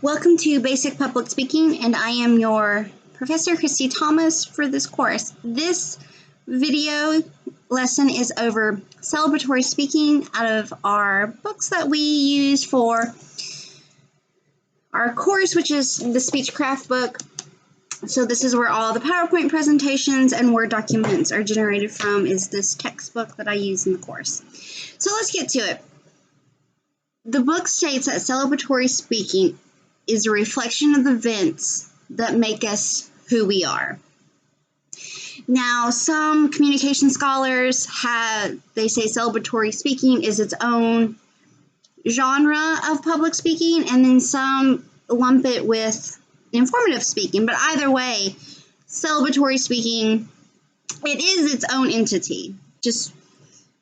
Welcome to Basic Public Speaking, and I am your Professor Christy Thomas for this course. This video lesson is over celebratory speaking out of our books that we use for our course, which is the Speechcraft book. So this is where all the PowerPoint presentations and Word documents are generated from, is this textbook that I use in the course. So let's get to it. The book states that celebratory speaking is a reflection of the events that make us who we are. Now, some communication scholars they say celebratory speaking is its own genre of public speaking, and then some lump it with informative speaking. But either way, celebratory speaking, it is its own entity, just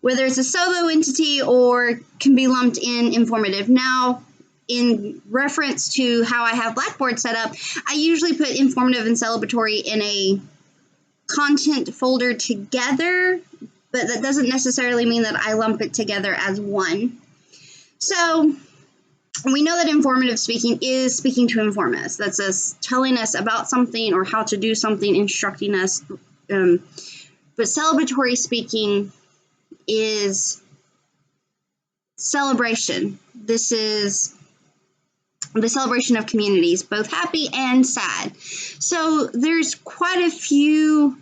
whether it's a solo entity or can be lumped in informative. Now, in reference to how I have Blackboard set up, I usually put informative and celebratory in a content folder together, but that doesn't necessarily mean that I lump it together as one. So we know that informative speaking is speaking to inform us. That's us telling us about something or how to do something, instructing us. But celebratory speaking is celebration. This is the celebration of communities, both happy and sad. So there's quite a few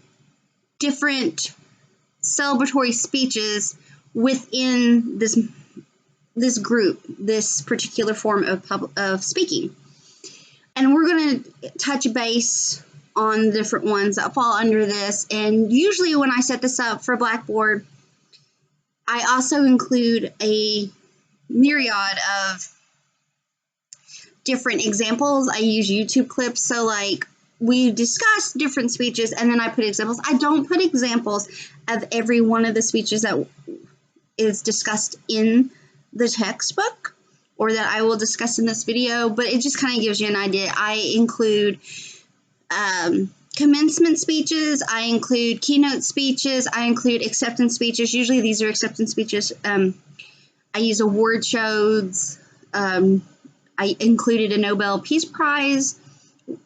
different celebratory speeches within this group, this particular form of speaking. And we're going to touch base on different ones that fall under this. And usually when I set this up for Blackboard, I also include a myriad of different examples. I use YouTube clips. So like we discuss different speeches and then I put examples. I don't put examples of every one of the speeches that is discussed in the textbook or that I will discuss in this video, but it just kind of gives you an idea. I include commencement speeches, I include keynote speeches, I include acceptance speeches. Usually these are acceptance speeches. I use award shows. I included a Nobel Peace Prize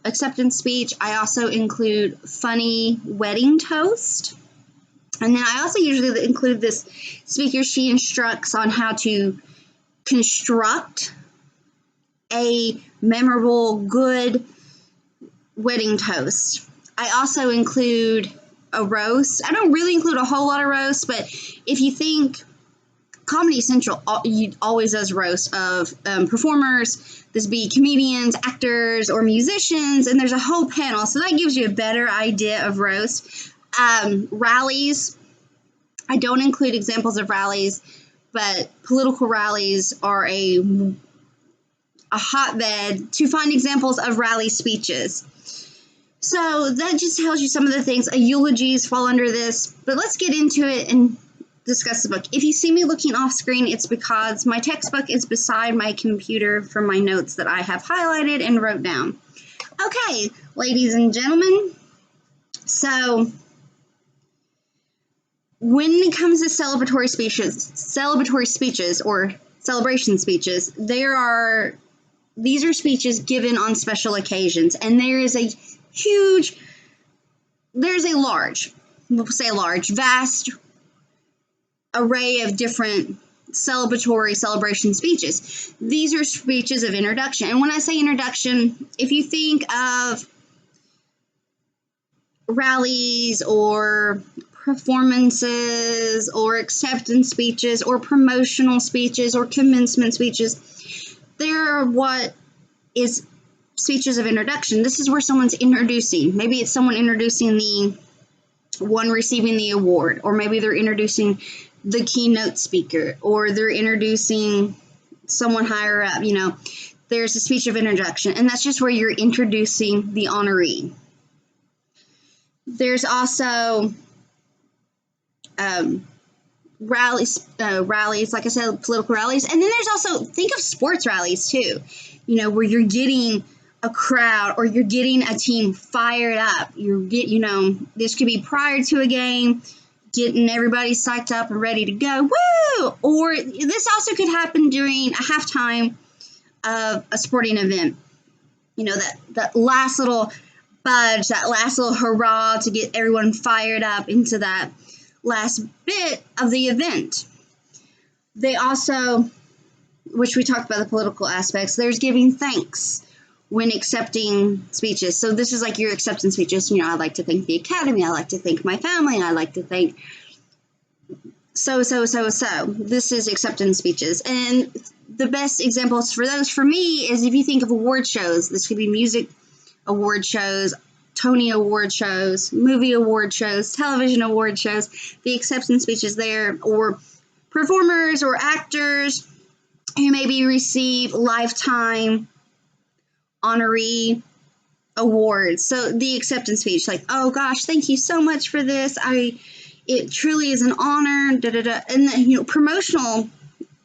acceptance speech. I also include funny wedding toast. And then I also usually include this speaker. She instructs on how to construct a memorable, good wedding toast. I also include a roast. I don't really include a whole lot of roasts, but if you think Comedy Central always does roast of performers. This be comedians, actors, or musicians, and there's a whole panel, so that gives you a better idea of roast. Rallies. I don't include examples of rallies, but political rallies are a hotbed to find examples of rally speeches. So that just tells you some of the things. Eulogies fall under this, but let's get into it and discuss the book. If you see me looking off screen, it's because my textbook is beside my computer for my notes that I have highlighted and wrote down. Okay, ladies and gentlemen, so when it comes to celebratory speeches or celebration speeches, these are speeches given on special occasions, and there's a vast array of different celebration speeches. These are speeches of introduction. And when I say introduction, if you think of rallies or performances or acceptance speeches or promotional speeches or commencement speeches, they're what is speeches of introduction. This is where someone's introducing. Maybe it's someone introducing the one receiving the award, or maybe they're introducing the keynote speaker, or they're introducing someone higher up. There's a speech of introduction, and that's just where you're introducing the honoree. There's also rallies, like I said, political rallies, and then there's also, think of sports rallies too, where you're getting a crowd or you're getting a team fired up. This could be prior to a game, getting everybody psyched up and ready to go. Woo! Or this also could happen during a halftime of a sporting event. that last little budge, that last little hurrah to get everyone fired up into that last bit of the event. They also, which we talked about the political aspects, there's giving thanks when accepting speeches. So this is like your acceptance speeches. I'd like to thank the Academy. I like to thank my family. And I'd like to thank so. This is acceptance speeches. And the best examples for those for me is if you think of award shows. This could be music award shows, Tony award shows, movie award shows, television award shows, the acceptance speeches there, or performers or actors who maybe receive lifetime honoree awards. So the acceptance speech, like, oh gosh, thank you so much for this. It truly is an honor. And then, promotional,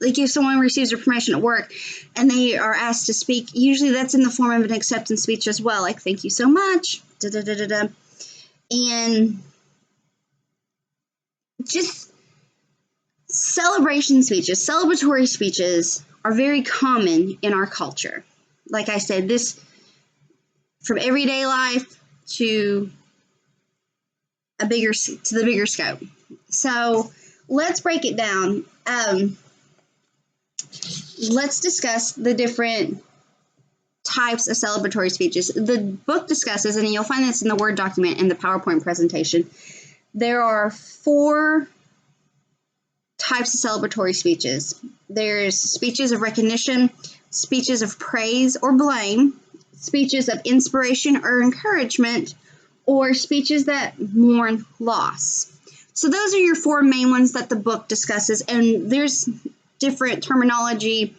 like if someone receives a promotion at work and they are asked to speak, usually that's in the form of an acceptance speech as well. Like, thank you so much. And just celebration speeches, celebratory speeches are very common in our culture. Like I said, this from everyday life to the bigger scope. So let's break it down. Let's discuss the different types of celebratory speeches. The book discusses, and you'll find this in the Word document and the PowerPoint presentation, there are 4 types of celebratory speeches. There's speeches of recognition, speeches of praise or blame, speeches of inspiration or encouragement, or speeches that mourn loss. So those are your 4 main ones that the book discusses, and there's different terminology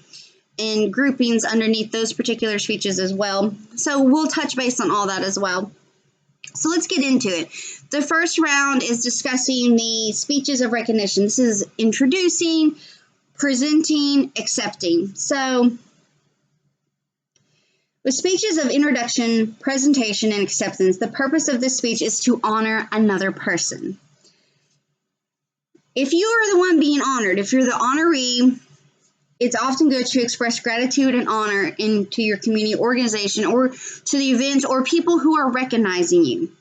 and groupings underneath those particular speeches as well. So we'll touch base on all that as well. So let's get into it. The first round is discussing the speeches of recognition. This is introducing, presenting, accepting. So with speeches of introduction, presentation, and acceptance, the purpose of this speech is to honor another person. If you are the one being honored, if you're the honoree, it's often good to express gratitude and honor into your community organization or to the event or people who are recognizing you.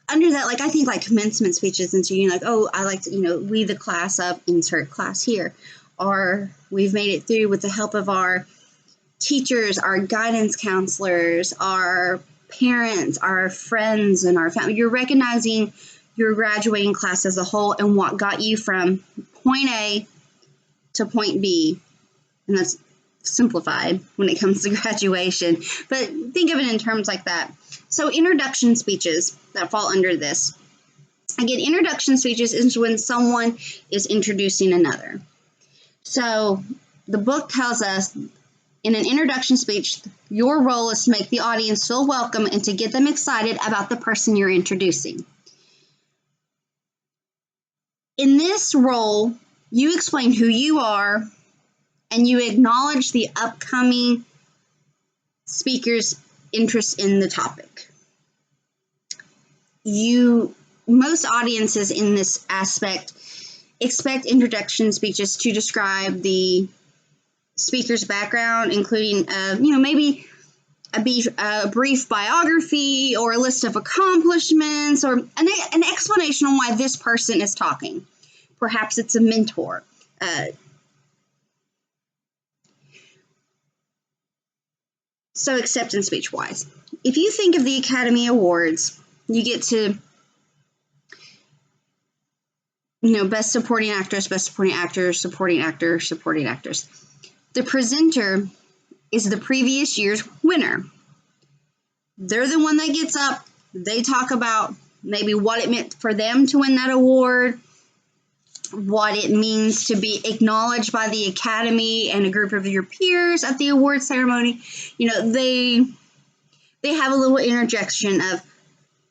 Under that, I think commencement speeches, and so I like to, lead the class up, insert class here, or we've made it through with the help of our teachers, our guidance counselors, our parents, our friends, and our family. You're recognizing your graduating class as a whole and what got you from point A to point B. And that's simplified when it comes to graduation. But think of it in terms like that. So introduction speeches that fall under this. Again, introduction speeches is when someone is introducing another. So the book tells us in an introduction speech, your role is to make the audience feel welcome and to get them excited about the person you're introducing. In this role, you explain who you are and you acknowledge the upcoming speaker's interest in the topic. Most audiences in this aspect expect introduction speeches to describe the speaker's background, including, maybe a brief biography or a list of accomplishments or an explanation on why this person is talking. Perhaps it's a mentor. So acceptance speech wise, if you think of the Academy Awards, you get to, best supporting actress, best supporting actor, supporting actor, supporting actress. The presenter is the previous year's winner. They're the one that gets up. They talk about maybe what it meant for them to win that award, what it means to be acknowledged by the Academy and a group of your peers at the award ceremony. They have a little interjection of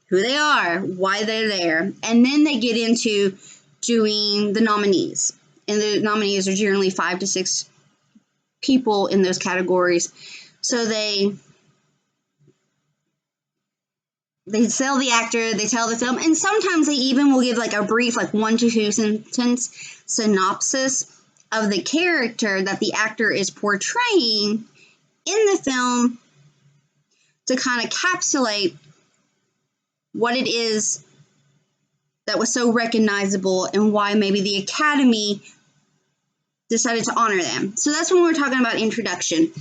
who they are, why they're there, and then they get into doing the nominees. And the nominees are generally 5 to 6 people in those categories. So they sell the actor, they tell the film, and sometimes they even will give a brief 1 to 2 sentence synopsis of the character that the actor is portraying in the film to kind of encapsulate what it is that was so recognizable and why maybe the Academy decided to honor them. So that's when we're talking about introduction.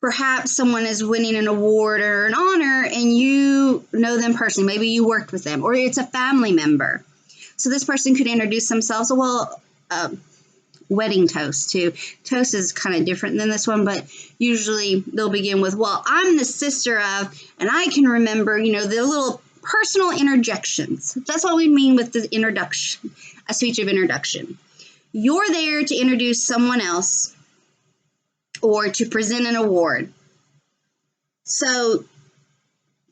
Perhaps someone is winning an award or an honor and you know them personally. Maybe you worked with them, or it's a family member. So this person could introduce themselves. Well, wedding toast too. Toast is kind of different than this one, but usually they'll begin with, well, I'm the sister of, and I can remember, the little personal interjections. That's what we mean with the introduction, a speech of introduction. You're there to introduce someone else or to present an award. So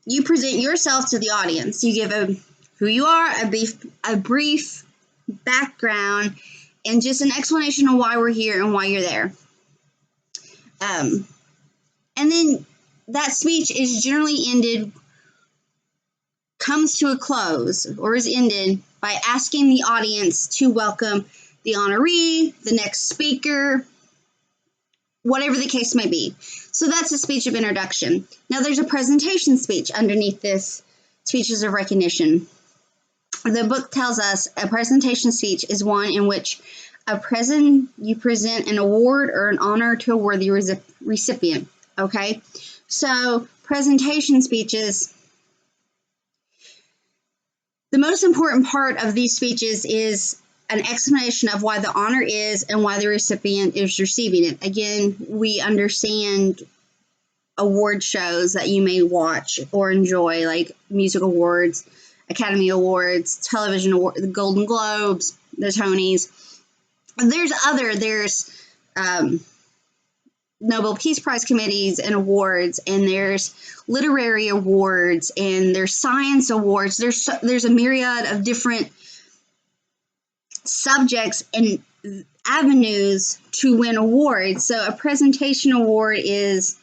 you present yourself to the audience. You give who you are, a brief background, and just an explanation of why we're here and why you're there. And then that speech is generally comes to a close or is ended by asking the audience to welcome the honoree, the next speaker, whatever the case may be. So that's a speech of introduction. Now there's a presentation speech underneath this speeches of recognition. The book tells us a presentation speech is one in which you present an award or an honor to a worthy recipient. Okay, so presentation speeches, the most important part of these speeches is an explanation of why the honor is and why the recipient is receiving it. Again, we understand award shows that you may watch or enjoy, like music awards, Academy Awards, television awards, the Golden Globes, the Tonys. There's Nobel Peace Prize committees and awards, and there's literary awards, and there's science awards. There's a myriad of different subjects and avenues to win awards. So a presentation award is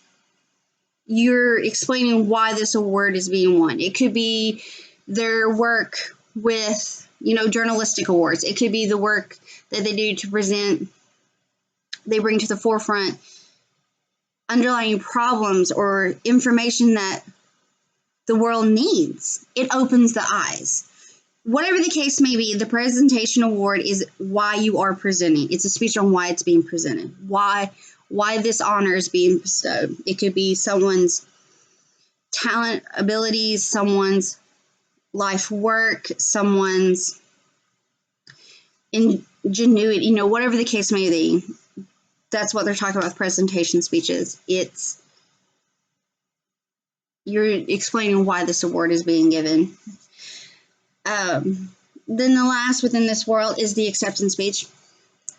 you're explaining why this award is being won. It could be their work with, journalistic awards. It could be the work that they do to present, they bring to the forefront underlying problems or information that the world needs. It opens the eyes. Whatever the case may be, the presentation award is why you are presenting. It's a speech on why it's being presented, why this honor is being bestowed. It could be someone's talent, abilities, someone's life work, someone's ingenuity, whatever the case may be. That's what they're talking about with presentation speeches. You're explaining why this award is being given. Then the last within this world is the acceptance speech.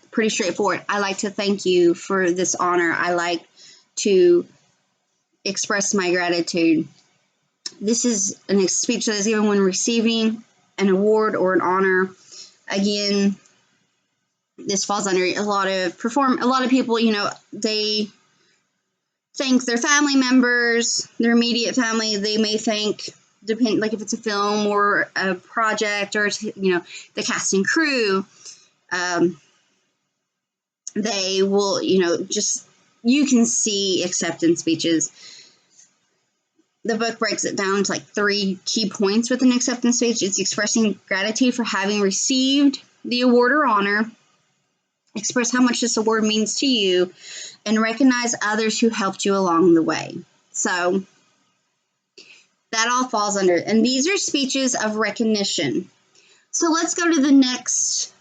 Pretty straightforward. I like to thank you for this honor. I like to express my gratitude. This is a speech that is given when receiving an award or an honor. Again, this falls under a lot of people, they thank their family members, their immediate family. They may thank, like if it's a film or a project or, the cast and crew. They will, you can see acceptance speeches. The book breaks it down to like 3 key points with an acceptance speech. It's expressing gratitude for having received the award or honor, express how much this award means to you, and recognize others who helped you along the way. So that all falls under, and these are speeches of recognition. So let's go to the next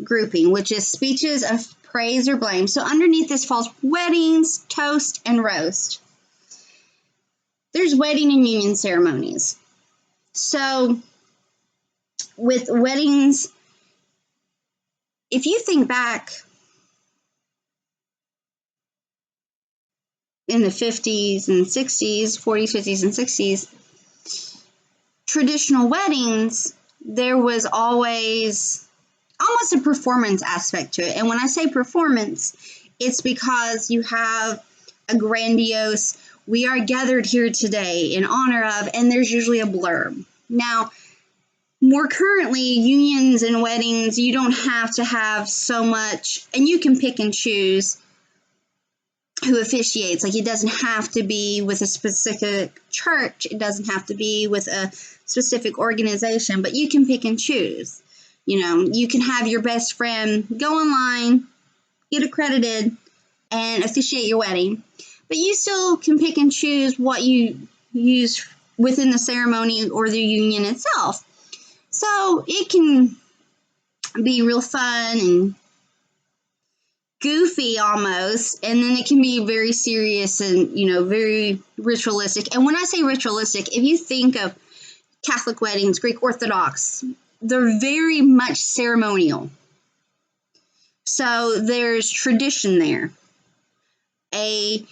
grouping, which is speeches of praise or blame. So underneath this falls weddings, toast, and roast. There's wedding and union ceremonies. So with weddings, if you think back in the 50s and 60s, 40s, 50s, and 60s, traditional weddings, there was always almost a performance aspect to it. And when I say performance, it's because you have a grandiose, we are gathered here today in honor of, and there's usually a blurb. Now, more currently, unions and weddings, you don't have to have so much, and you can pick and choose who officiates. Like, it doesn't have to be with a specific church. It doesn't have to be with a specific organization, but you can pick and choose. You can have your best friend go online, get accredited, and officiate your wedding. But you still can pick and choose what you use within the ceremony or the union itself. So it can be real fun and goofy almost, and then it can be very serious and, very ritualistic. And when I say ritualistic, if you think of Catholic weddings, Greek Orthodox, they're very much ceremonial. So there's tradition there. A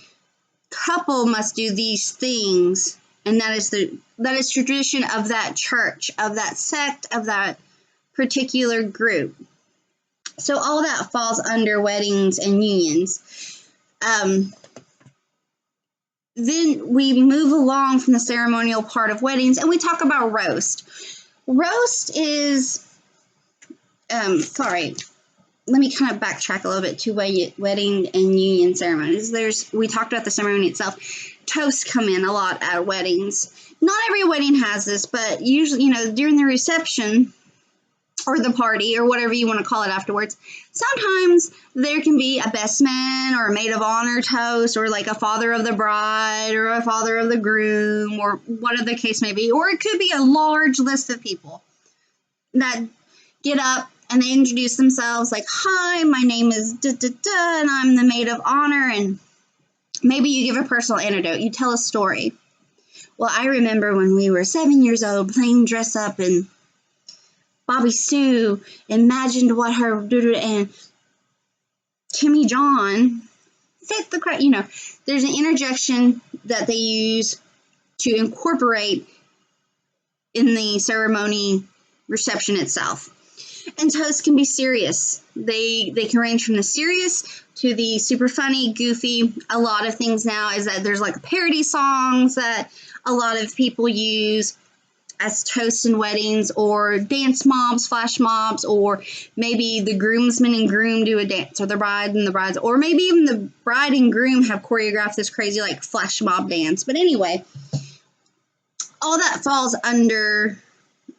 couple must do these things, and that is tradition of that church, of that sect, of that particular group. So all that falls under weddings and unions. Then we move along from the ceremonial part of weddings, and we talk about roast. Roast is, let me kind of backtrack a little bit to wedding and union ceremonies. We talked about the ceremony itself. Toasts come in a lot at weddings. Not every wedding has this, but usually, during the reception or the party or whatever you want to call it afterwards, sometimes there can be a best man or a maid of honor toast, or like a father of the bride or a father of the groom, or whatever the case may be. Or it could be a large list of people that get up and they introduce themselves like, "Hi, my name is da-da-da, and I'm the maid of honor," and maybe you give a personal anecdote. You tell a story. Well, I remember when we were 7 years old playing dress up, and Bobby Sue imagined what her, and Timmy John fit the crowd. There's an interjection that they use to incorporate in the ceremony reception itself. And toasts can be serious. They can range from the serious to the super funny, goofy. A lot of things now is that there's like parody songs that a lot of people use as toasts in weddings, or dance mobs, flash mobs, or maybe the groomsmen and groom do a dance, or the bride and the brides, or maybe even the bride and groom have choreographed this crazy like flash mob dance. But anyway, all that falls under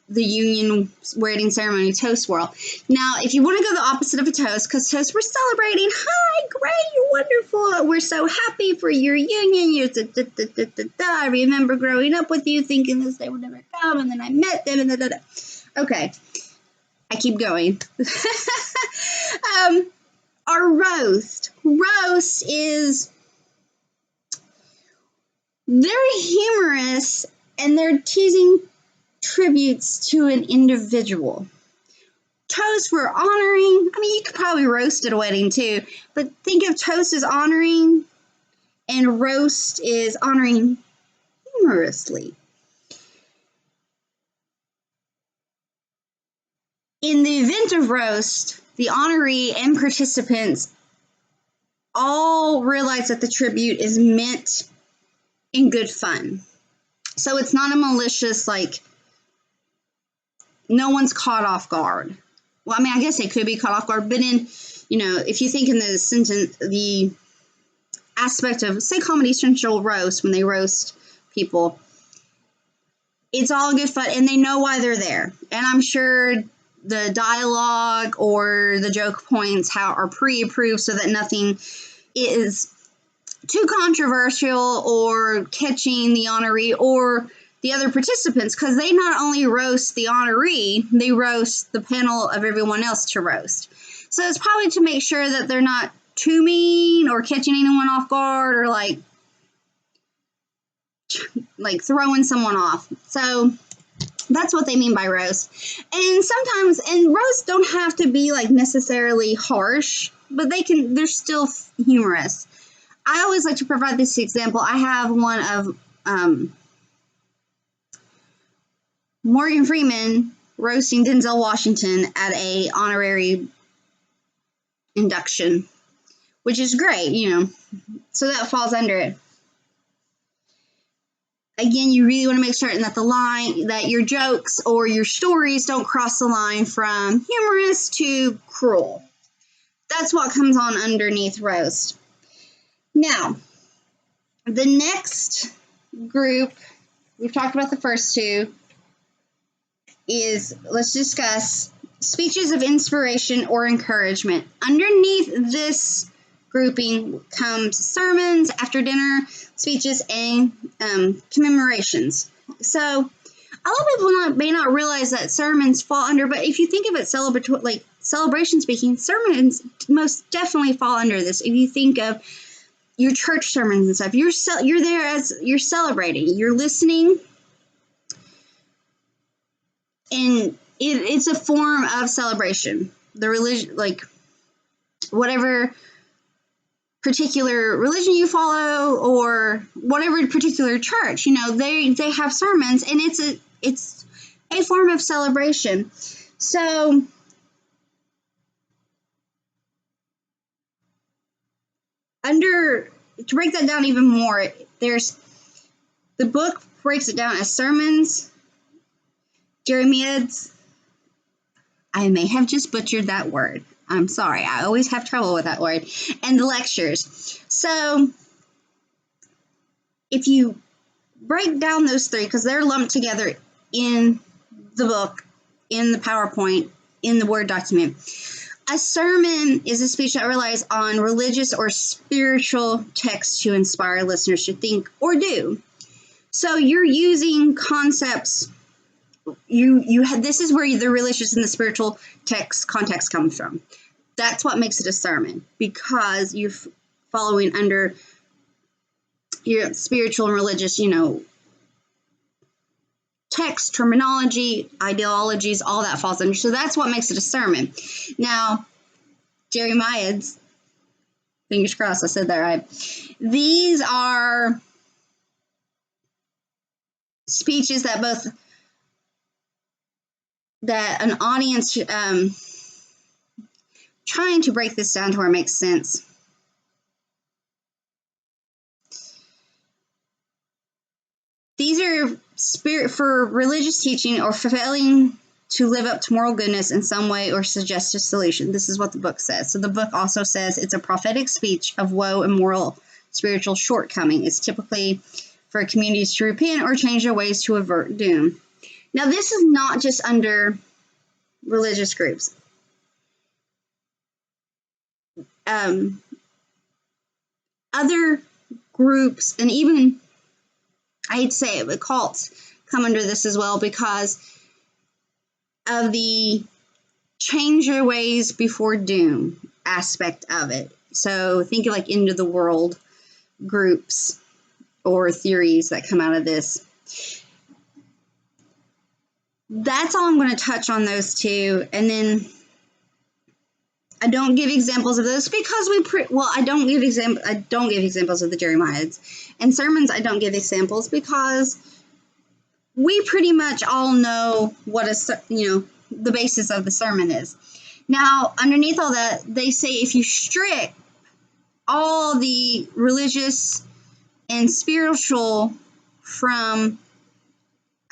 the union wedding ceremony toast world. Now, if you want to go the opposite of a toast, because toast, we're celebrating. Hi, great, you're wonderful. We're so happy for your union. You're I remember growing up with you thinking this day would never come, and then I met them, and da-da-da. Okay, I keep going. Our roast. Roast is very humorous, and they're teasing tributes to an individual. Toast, we're honoring. You could probably roast at a wedding too, but think of toast as honoring, and roast is honoring humorously. In the event of roast, the honoree and participants all realize that the tribute is meant in good fun. So it's not a malicious, like, no one's caught off guard. Well, I guess they could be caught off guard, but if you think in the sentence, the aspect of, say, Comedy Central roast, when they roast people, it's all good fun, and they know why they're there. And I'm sure the dialogue or the joke points are pre-approved so that nothing is too controversial or catching the honoree or the other participants, because they not only roast the honoree, they roast the panel of everyone else to roast. So it's probably to make sure that they're not too mean or catching anyone off guard, or like throwing someone off. So that's what they mean by roast. And sometimes, and roasts don't have to be like necessarily harsh, but they're still humorous. I always like to provide this example. I have one of Morgan Freeman roasting Denzel Washington at a honorary induction, which is great, So that falls under it. again, you really want to make certain that your jokes or your stories don't cross the line from humorous to cruel. That's what comes on underneath roast. Now, the next group, we've talked about the first two, is let's discuss speeches of inspiration or encouragement. Underneath this grouping comes sermons, after dinner speeches, and commemorations. So a lot of people may not realize that sermons fall under, but if you think of it like celebration speaking, sermons most definitely fall under this. If you think of your church sermons and stuff, you're there as you're celebrating, you're listening, and it's a form of celebration. The religion, like whatever particular religion you follow or whatever particular church, they have sermons, and it's a form of celebration. So to break that down even more, the book breaks it down as sermons, jeremiads. I may have just butchered that word. I'm sorry. I always have trouble with that word. And the lectures. So if you break down those three, because they're lumped together in the book, in the PowerPoint, in the Word document, a sermon is a speech that relies on religious or spiritual text to inspire listeners to think or do. So you're using concepts. This is where the religious and the spiritual text context comes from. That's what makes it a sermon, because you're following under your spiritual and religious, text, terminology, ideologies, all that falls under. So that's what makes it a sermon. Now, jeremiads, fingers crossed I said that right. These are speeches that an audience, trying to break this down to where it makes sense. These are for religious teaching or failing to live up to moral goodness in some way or suggest a solution. This is what the book says. So the book also says it's a prophetic speech of woe and moral spiritual shortcoming. It's typically for communities to repent or change their ways to avert doom. Now, this is not just under religious groups. Other groups, and even I'd say it, but cults come under this as well, because of the change your ways before doom aspect of it. So think of like end of the world groups or theories that come out of this. That's all I'm going to touch on, those two, and then I don't give examples of those because I don't give examples of the jeremiads, and sermons I don't give examples because we pretty much all know what the basis of the sermon is. Now, underneath all that, they say if you strip all the religious and spiritual from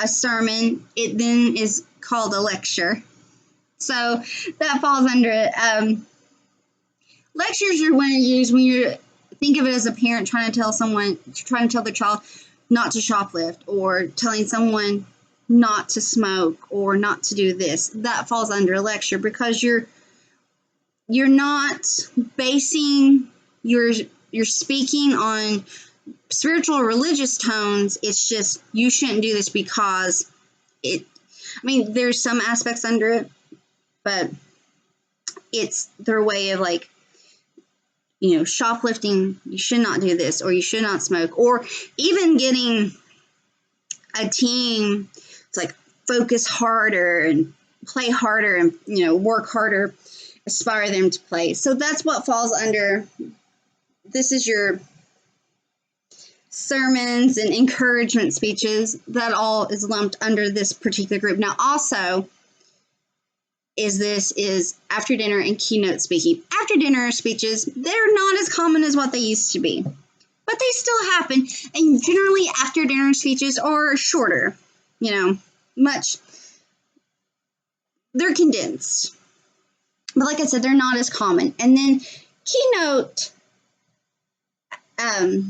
a sermon, it then is called a lecture. So that falls under it. Lectures are when you think of it as a parent trying to tell their child not to shoplift, or telling someone not to smoke or not to do this. That falls under a lecture, because you're not basing your speaking on spiritual or religious tones. It's just, you shouldn't do this because there's some aspects under it, but it's their way of shoplifting, you should not do this, or you should not smoke, or even getting a team to focus harder and play harder and, work harder, aspire them to play. So that's what falls under. This is your sermons and encouragement speeches. That all is lumped under this particular group. Now, also, is after dinner and keynote speaking. After dinner speeches, they're not as common as what they used to be. but they still happen. And generally after dinner speeches are shorter, they're condensed. But like I said, they're not as common. And then keynote, a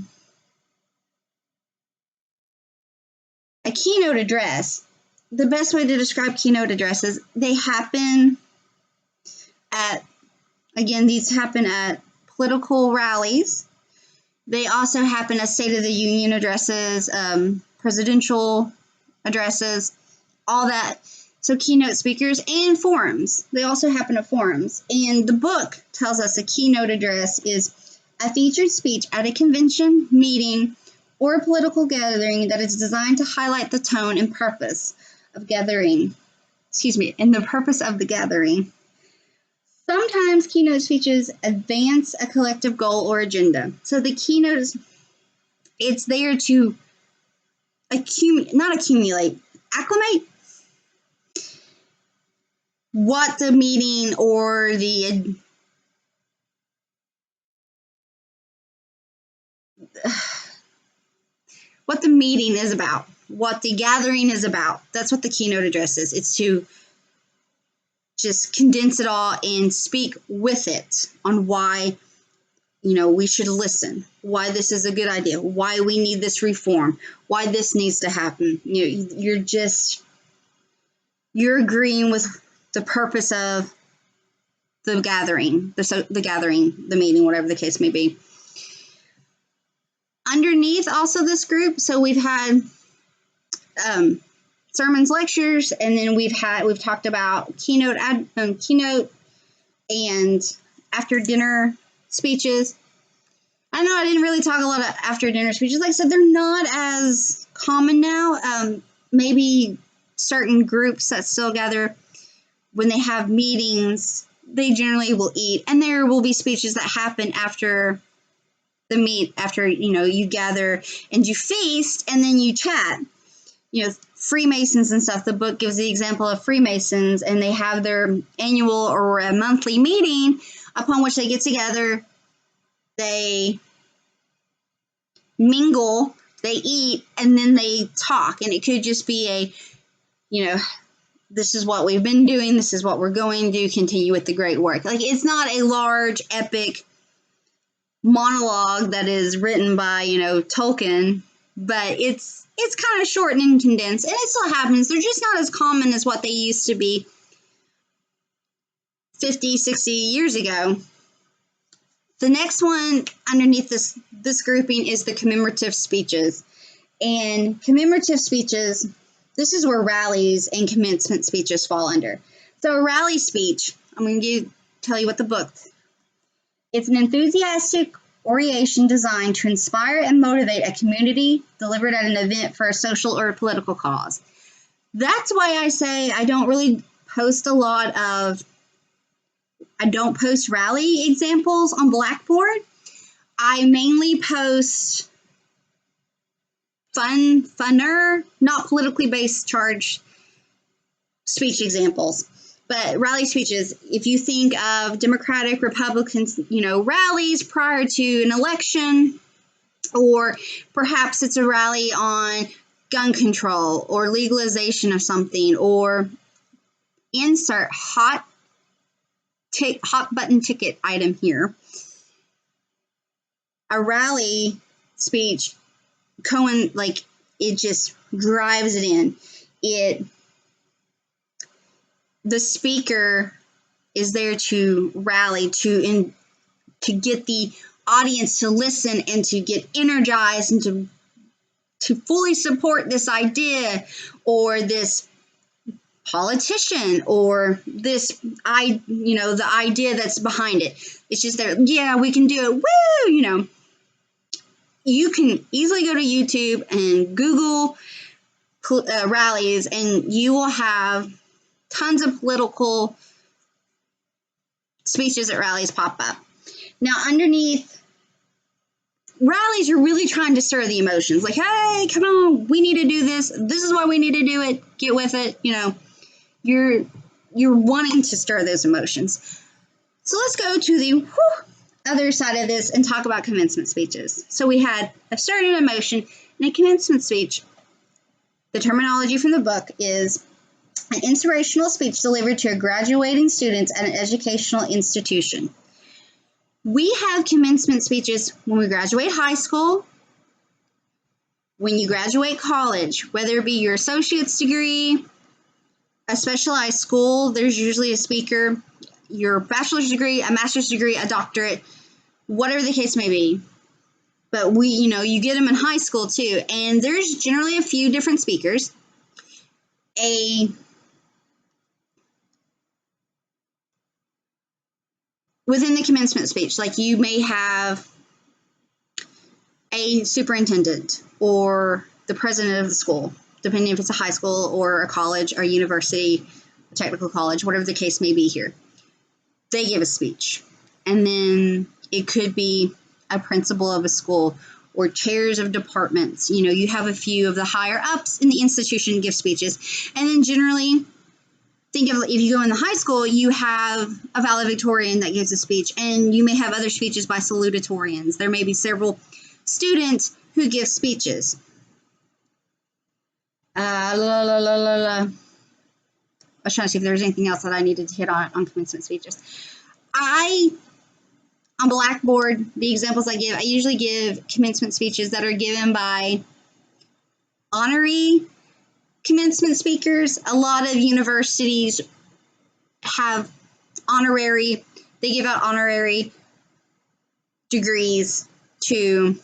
keynote address, the best way to describe keynote addresses, they happen these happen at political rallies. They also happen as State of the Union addresses, presidential addresses, all that. So keynote speakers and forums. They also happen at forums. And the book tells us a keynote address is a featured speech at a convention, meeting, or a political gathering that is designed to highlight the tone and purpose of gathering. And the purpose of the gathering. Sometimes keynote speeches advance a collective goal or agenda. So the keynote it's there to acclimate what the meeting or what the meeting is about, what the gathering is about. That's what the keynote address is. It's to just condense it all and speak with it on why, we should listen, why this is a good idea, why we need this reform, why this needs to happen. You're agreeing with the purpose of the gathering, the meeting, whatever the case may be. Underneath also this group, so we've had sermons, lectures, and then we've talked about keynote and after dinner speeches. I know I didn't really talk a lot of after dinner speeches. Like I said, they're not as common now. Maybe certain groups that still gather when they have meetings, they generally will eat, and there will be speeches that happen after you gather and you feast and then you chat. Freemasons and stuff, the book gives the example of Freemasons, and they have their annual or a monthly meeting upon which they get together, they mingle, they eat, and then they talk. And it could just be this is what we've been doing, this is what we're going to do, continue with the great work. Like, it's not a large, epic monologue that is written by, Tolkien, but it's kind of short and condensed, and it still happens. They're just not as common as what they used to be 50, 60 years ago. The next one underneath this grouping is the commemorative speeches. And commemorative speeches, this is where rallies and commencement speeches fall under. So a rally speech, I'm going to tell you what the book. It's an enthusiastic oration designed to inspire and motivate a community delivered at an event for a social or a political cause. That's why I say I don't post rally examples on Blackboard. I mainly post funner, not politically based charged speech examples. But rally speeches, if you think of Democratic, Republican, rallies prior to an election, or perhaps it's a rally on gun control or legalization of something, or insert hot button ticket item here. A rally speech, it just drives it in. The speaker is there to rally, to get the audience to listen and to get energized and to fully support this idea or this politician or the idea that's behind it. It's just there, yeah, we can do it, woo, You can easily go to YouTube and Google rallies, and you will have tons of political speeches at rallies pop up. Now, underneath, rallies are really trying to stir the emotions. Like, hey, come on, we need to do this. This is why we need to do it. Get with it. You're wanting to stir those emotions. So let's go to other side of this and talk about commencement speeches. So we had a start and a motion. In a commencement speech, the terminology from the book is an inspirational speech delivered to a graduating students at an educational institution. We have commencement speeches when we graduate high school, when you graduate college, whether it be your associate's degree, a specialized school, there's usually a speaker, your bachelor's degree, a master's degree, a doctorate, whatever the case may be. But you get them in high school too, and there's generally a few different speakers. Within the commencement speech, like you may have a superintendent or the president of the school, depending if it's a high school or a college or a university, a technical college, whatever the case may be here. They give a speech. And then it could be a principal of a school or chairs of departments. You have a few of the higher ups in the institution give speeches. And then generally, think of if you go in the high school, you have a valedictorian that gives a speech, and you may have other speeches by salutatorians. There may be several students who give speeches. I was trying to see if there was anything else that I needed to hit on commencement speeches. On Blackboard, the examples I usually give commencement speeches that are given by honorary commencement speakers. A lot of universities have they give out honorary degrees to,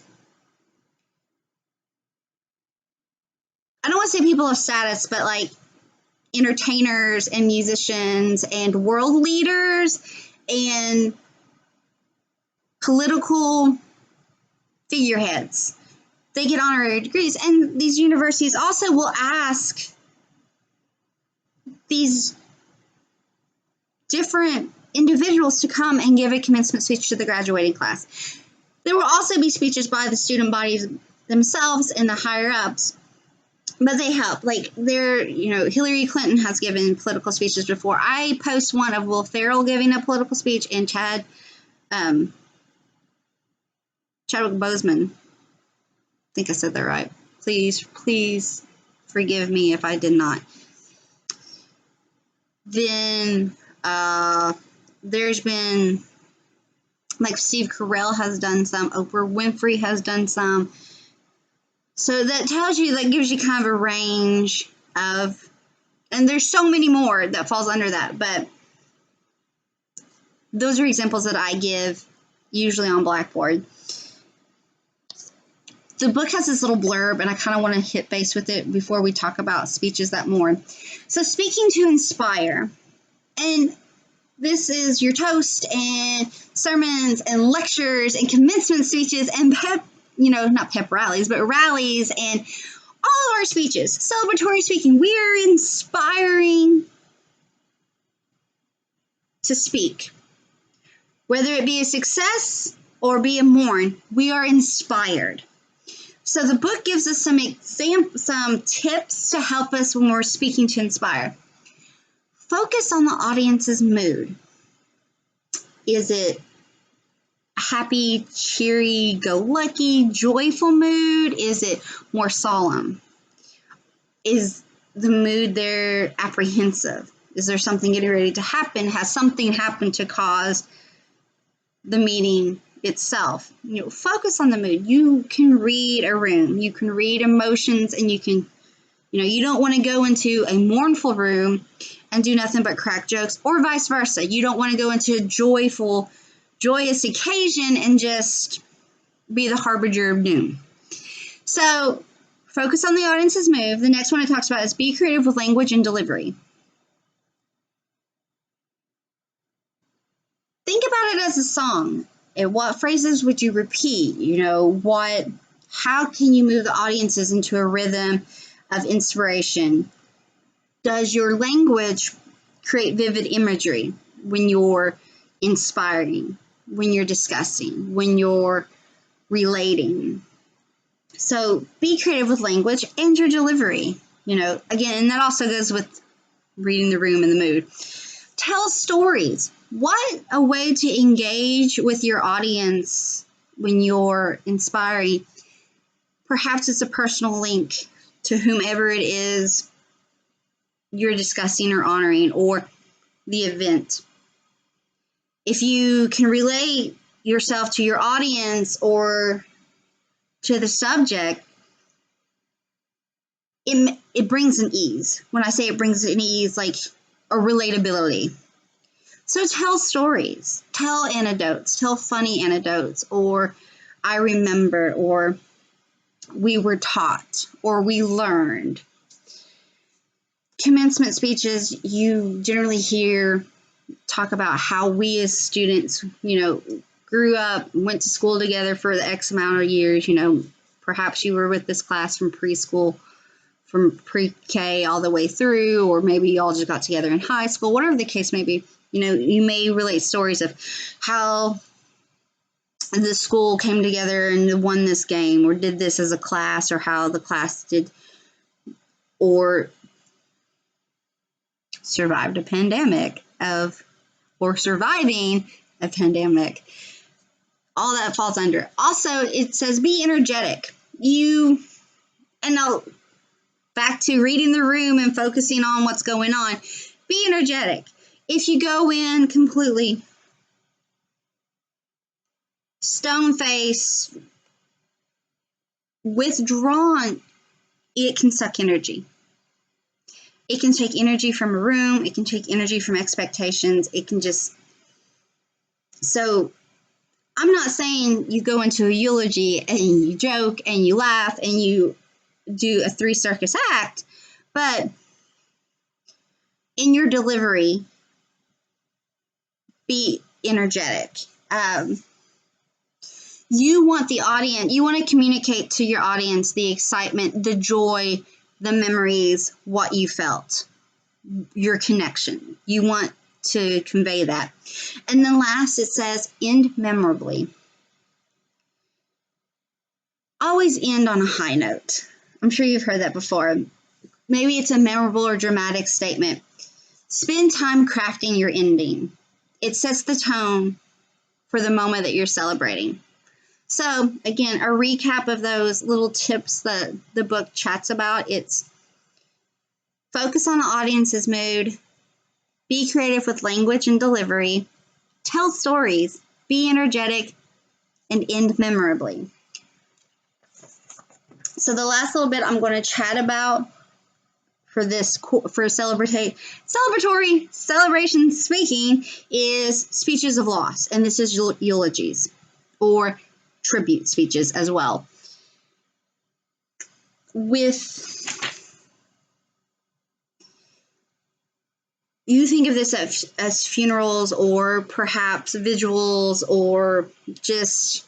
I don't want to say people of status, but like entertainers and musicians and world leaders and political figureheads. They get honorary degrees, and these universities also will ask these different individuals to come and give a commencement speech to the graduating class. There will also be speeches by the student bodies themselves and the higher ups, but they help. Like Hillary Clinton has given political speeches before. I post one of Will Ferrell giving a political speech and Chadwick Boseman. I think I said that right. Please forgive me if I did not. Then there's been, like, Steve Carell has done some, Oprah Winfrey has done some. So that gives you kind of a range of, and there's so many more that falls under that, but those are examples that I give usually on Blackboard. The book has this little blurb, and I kind of want to hit base with it before we talk about speeches that more. So speaking to inspire, and this is your toast and sermons and lectures and commencement speeches and not pep rallies, but rallies and all of our speeches. Celebratory speaking, we're inspiring to speak. Whether it be a success or be a mourn, we are inspired. So the book gives us some tips to help us when we're speaking to inspire. Focus on the audience's mood. Is it a happy, cheery, go-lucky, joyful mood? Is it more solemn? Is the mood there apprehensive? Is there something getting ready to happen? Has something happened to cause the meeting itself? Focus on the mood. You can read a room. You can read emotions, and you can, you don't want to go into a mournful room and do nothing but crack jokes, or vice versa. You don't want to go into a joyous occasion and just be the harbinger of doom. So focus on the audience's mood. The next one it talks about is be creative with language and delivery. Think about it as a song. And what phrases would you repeat? How can you move the audiences into a rhythm of inspiration? Does your language create vivid imagery when you're inspiring, when you're discussing, when you're relating? So be creative with language and your delivery. Again, and that also goes with reading the room and the mood. Tell stories. what a way to engage with your audience when you're inspiring. Perhaps it's a personal link to whomever it is you're discussing or honoring, or the event. If you can relate yourself to your audience or to the subject, it brings an ease. When I say it brings an ease, like a relatability. So tell stories, tell anecdotes, tell funny anecdotes, or I remember, or we were taught, or we learned. Commencement speeches, you generally hear talk about how we as students, grew up, went to school together for the X amount of years. Perhaps you were with this class from preschool, from pre-K all the way through, or maybe you all just got together in high school, whatever the case may be. You may relate stories of how the school came together and won this game, or did this as a class, or how the class did, or survived a pandemic or surviving a pandemic. All that falls under. Also, it says be energetic. Now back to reading the room and focusing on what's going on. Be energetic. If you go in completely stone-faced, withdrawn, it can suck energy. It can take energy from a room. It can take energy from expectations. It can just... So I'm not saying you go into a eulogy and you joke and you laugh and you do a 3-circus act, but in your delivery, be energetic. You want to communicate to your audience the excitement, the joy, the memories, what you felt, your connection. You want to convey that. And then last, it says end memorably. Always end on a high note. I'm sure you've heard that before. Maybe it's a memorable or dramatic statement. Spend time crafting your ending. It sets the tone for the moment that you're celebrating. So, again, a recap of those little tips that the book chats about. It's focus on the audience's mood, be creative with language and delivery, tell stories, be energetic, and end memorably. So the last little bit I'm going to chat about for celebratory celebration speaking is speeches of loss, and this is eulogies or tribute speeches as well. You think of this as funerals, or perhaps vigils, or just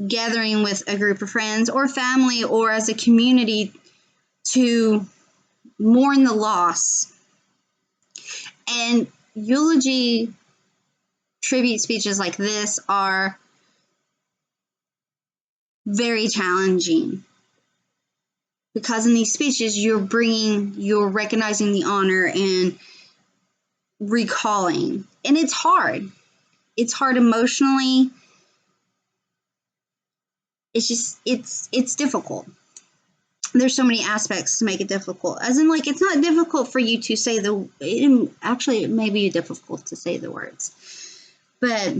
gathering with a group of friends or family, or as a community to mourn the loss. And eulogy tribute speeches like this are very challenging, because in these speeches you're recognizing the honor and recalling, and it's hard emotionally. It's difficult. There's so many aspects to make it difficult, as in, like, it's not difficult for you to say it may be difficult to say the words, but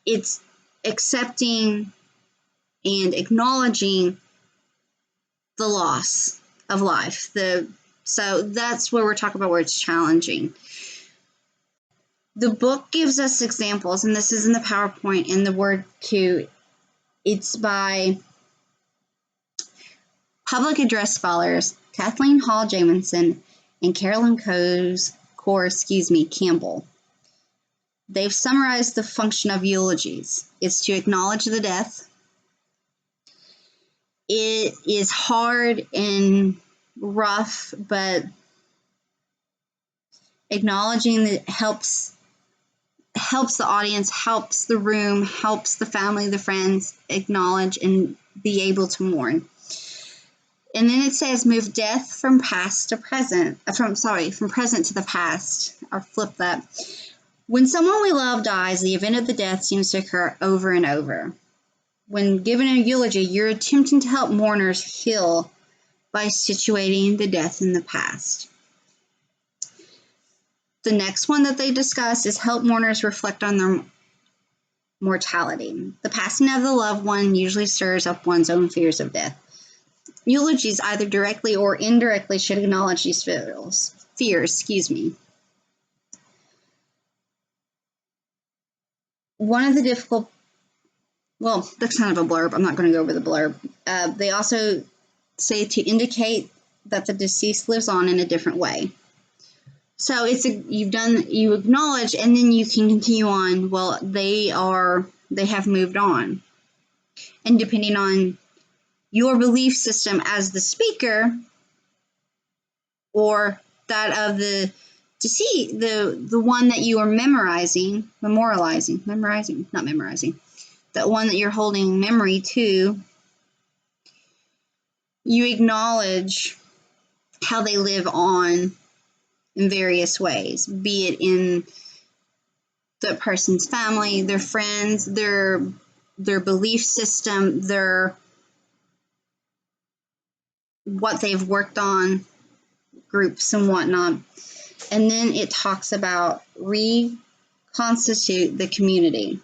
it's accepting and acknowledging the loss of life. So that's where we're talking about where it's challenging. The book gives us examples, and this is in the PowerPoint and the Word too. It's by public address scholars Kathleen Hall Jamison and Carolyn Campbell. They've summarized the function of eulogies. It's to acknowledge the death. It is hard and rough, but acknowledging that helps the audience, helps the room, helps the family, the friends acknowledge and be able to mourn. And then it says move death from past to present. From present to the past. Or flip that. When someone we love dies, the event of the death seems to occur over and over. When giving a eulogy, you're attempting to help mourners heal by situating the death in the past. The next one that they discuss is help mourners reflect on their mortality. The passing of the loved one usually stirs up one's own fears of death. Eulogies, either directly or indirectly, should acknowledge these fears. One of the difficult, well, that's kind of a blurb. I'm not going to go over the blurb. They also say to indicate that the deceased lives on in a different way. So you acknowledge, and then you can continue on. Well, they have moved on, and depending on your belief system as the speaker, or that of the deceased, the one that you are memorializing, that one that you're holding memory to, you acknowledge how they live on in various ways, be it in the person's family, their friends, their belief system, what they've worked on, groups and whatnot. And then it talks about reconstitute the community.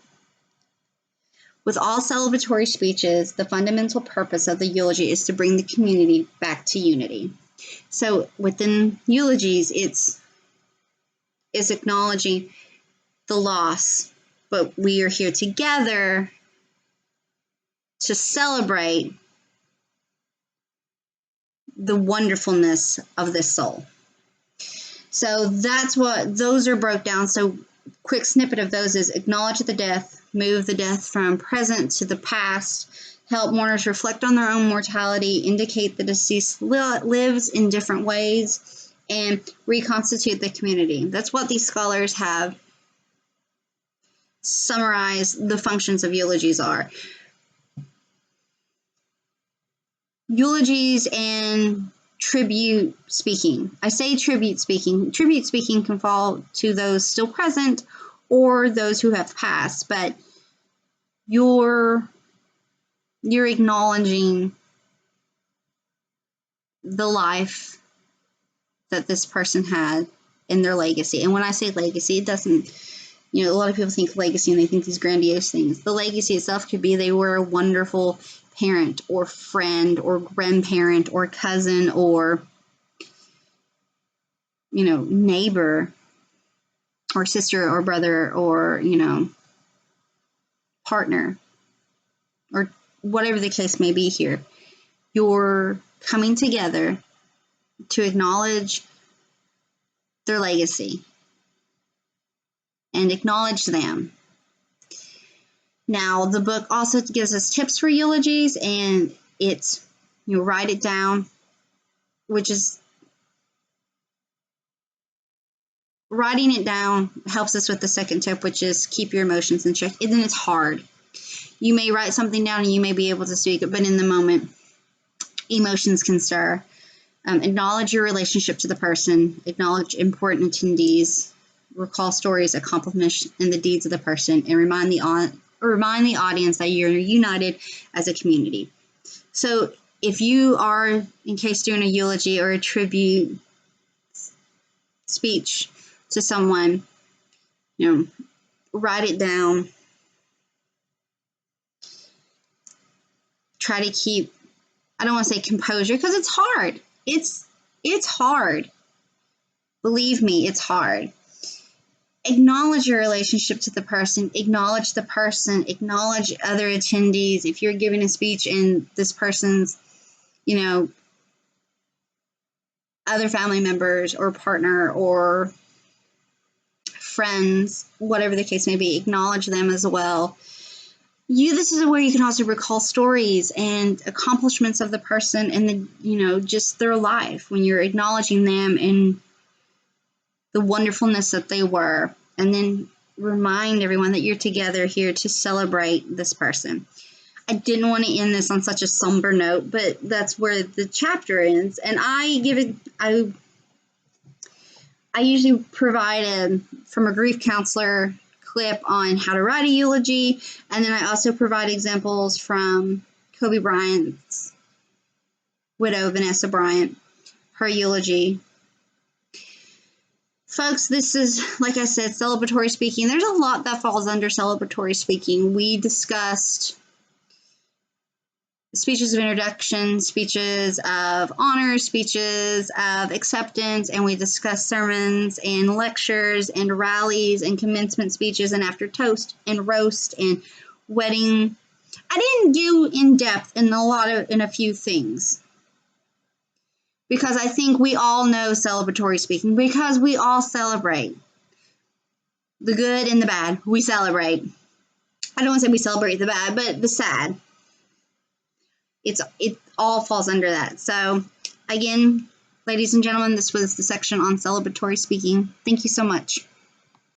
With all celebratory speeches, the fundamental purpose of the eulogy is to bring the community back to unity. So within eulogies, it's acknowledging the loss, but we are here together to celebrate the wonderfulness of this soul. So that's what those are broke down. So quick snippet of those is acknowledge the death, move the death from present to the past, help mourners reflect on their own mortality, indicate the deceased lives in different ways, and reconstitute the community. That's what these scholars have summarized the functions of eulogies are. Eulogies and tribute speaking. I say tribute speaking. Tribute speaking can fall to those still present or those who have passed, but you're acknowledging the life that this person had in their legacy. And when I say legacy, it doesn't, a lot of people think legacy and they think these grandiose things. The legacy itself could be they were a wonderful parent or friend or grandparent or cousin or, neighbor or sister or brother or, partner or whatever the case may be here. You're coming together to acknowledge their legacy and acknowledge them. Now, the book also gives us tips for eulogies, and it's, write it down, which is, writing it down helps us with the second tip, which is keep your emotions in check. And then it's hard. You may write something down and you may be able to speak it, but in the moment, emotions can stir. Acknowledge your relationship to the person, acknowledge important attendees, recall stories, accomplishments, and the deeds of the person, and remind the audience that you're united as a community. So if you are, in case doing a eulogy or a tribute speech to someone, write it down. Try to keep, I don't want to say composure, because it's hard. It's hard. Believe me, it's hard. Acknowledge your relationship to the person, acknowledge the person, acknowledge other attendees. If you're giving a speech and this person's, other family members or partner or friends, whatever the case may be, acknowledge them as well. This is where you can also recall stories and accomplishments of the person and just their life when you're acknowledging them and the wonderfulness that they were, and then remind everyone that you're together here to celebrate this person. I didn't want to end this on such a somber note, but that's where the chapter ends. And I usually provide from a grief counselor clip on how to write a eulogy, and then I also provide examples from Kobe Bryant's widow, Vanessa Bryant, her eulogy. Folks, this is, like I said, celebratory speaking. There's a lot that falls under celebratory speaking. We discussed speeches of introduction, speeches of honor, speeches of acceptance, and we discussed sermons and lectures and rallies and commencement speeches and after toast and roast and wedding. I didn't do in depth in a few things, because I think we all know celebratory speaking, because we all celebrate the good and the bad. We celebrate. I don't want to say we celebrate the bad, but the sad. It all falls under that. So again, ladies and gentlemen, this was the section on celebratory speaking. Thank you so much.